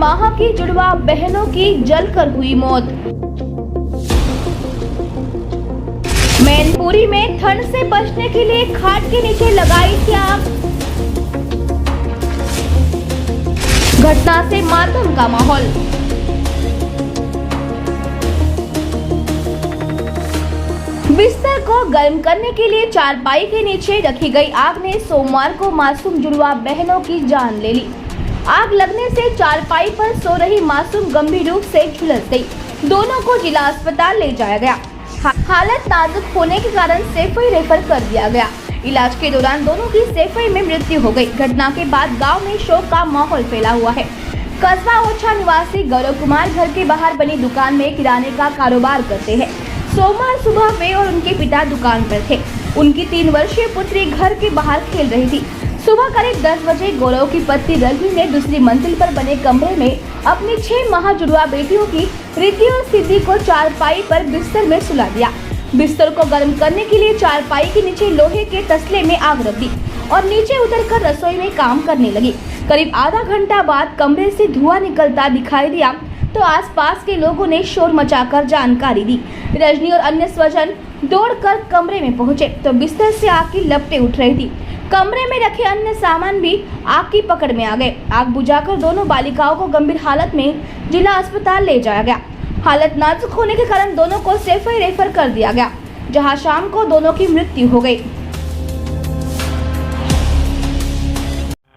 माह की जुड़वा बहनों की जलकर हुई मौत। मैनपुरी में ठंड से बचने के लिए खाट के नीचे लगाई थी आग। घटना से मातम का माहौल। बिस्तर को गर्म करने के लिए चारपाई के नीचे रखी गई आग ने सोमवार को मासूम जुड़वा बहनों की जान ले ली। आग लगने से चारपाई पर सो रही मासूम गंभीर रूप से झुलस गई। दोनों को जिला अस्पताल ले जाया गया। हालत नाजुक होने के कारण सैफई रेफर कर दिया गया। इलाज के दौरान दोनों की सैफई में मृत्यु हो गई। घटना के बाद गांव में शोक का माहौल फैला हुआ है। कस्बा ओछा निवासी गौरव कुमार घर के बाहर बनी दुकान में किराने का कारोबार करते हैं। सोमवार सुबह वे और उनके पिता दुकान पर थे। उनकी 3 वर्षीय पुत्री घर के बाहर खेल रही थी। सुबह करीब 10 बजे गौरव की पत्नी रजनी ने दूसरी मंजिल पर बने कमरे में अपनी 6 माह जुड़वा बेटियों की रिद्धि और सिद्धि को चारपाई पर बिस्तर में सुला दिया। बिस्तर को गर्म करने के लिए चारपाई के नीचे लोहे के तसले में आग रख दी और नीचे उतरकर रसोई में काम करने लगी। करीब आधा घंटा बाद कमरे से धुआं निकलता दिखाई दिया तो आसपास के लोगों ने शोर मचाकर जानकारी दी। रजनी और अन्य स्वजन दौड़कर कमरे में पहुंचे तो बिस्तर से आग की लपटें उठ रही थी। कमरे में रखे अन्य सामान भी आग की पकड़ में आ गए। आग बुझाकर दोनों बालिकाओं को गंभीर हालत में जिला अस्पताल ले जाया गया। हालत नाजुक होने के कारण दोनों को सैफई रेफर कर दिया गया, जहां शाम को दोनों की मृत्यु हो गई।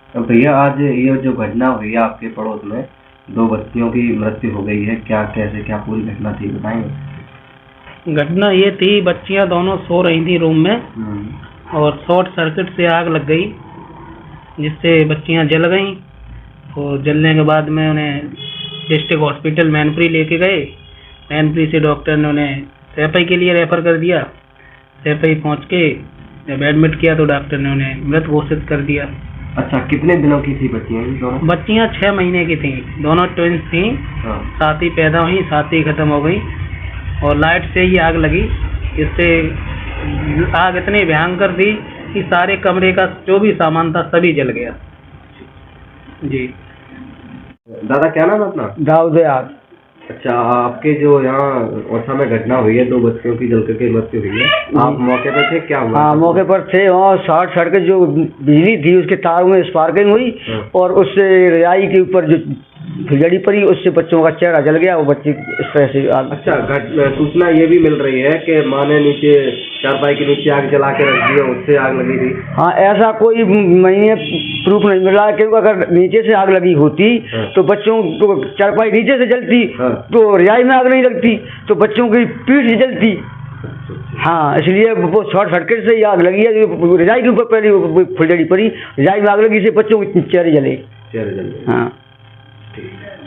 तो भैया आज ये जो घटना हुई है आपके पड़ोस में 2 बच्चियों की मृत्यु हो गई है, क्या पूरी घटना थी बताएंगे? घटना ये थी, बच्चियां दोनों सो रही थी रूम में और शॉर्ट सर्किट से आग लग गई, जिससे बच्चियां जल गईं। और जलने के बाद में उन्हें डिस्ट्रिक्ट हॉस्पिटल मैनपुरी लेके गए। मैनपुरी से डॉक्टर ने उन्हें सैफई के लिए रेफर कर दिया। सैफई पहुंच के जब एडमिट किया तो डॉक्टर ने उन्हें मृत घोषित कर दिया। अच्छा, कितने दिनों की थी बच्चियां? बच्चियां 6 महीने की थी, दोनों ट्विंस थी। साथ ही पैदा हुई, साथ ही खत्म हो गई और लाइट से ही आग लगी। इससे आग इतनी भयंकर थी कि सारे कमरे का जो भी सामान था सभी जल गया। जी दादा, क्या नाम है अपना? दाऊद यार। अच्छा, आपके जो यहाँ ओछा में घटना हुई है 2 बच्चियों की जलकर के मृत्यु हुई है, आप मौके पर थे? क्या हुआ? हाँ, मौके पर थे। वहाँ शॉर्ट सर्किट जो बिजली थी उसके तार में स्पार्किंग हुई और उससे रजाई के ऊपर जो फुलझड़ी पड़ी, उससे बच्चों का चेहरा जल गया। वो बच्चे इस तरह से आग। अच्छा, सूचना ये भी मिल रही है कि माँ ने नीचे चारपाई के नीचे आग जला के रख दी, उससे आग लगी थी। हाँ, ऐसा कोई मैंने प्रूफ नहीं मिला, क्योंकि अगर नीचे से आग लगी होती तो बच्चों को चारपाई नीचे से जलती तो रजाई में आग नहीं लगती, तो बच्चों की पीठ से जलती। हाँ, इसलिए वो शॉर्ट सर्किट से ही आग लगी है। रजाई के ऊपर पहले फुलझड़ी पड़ी, रजाई में आग लगी से बच्चों के चेहरे जले। चेहरे जले। हाँ, ठीक है।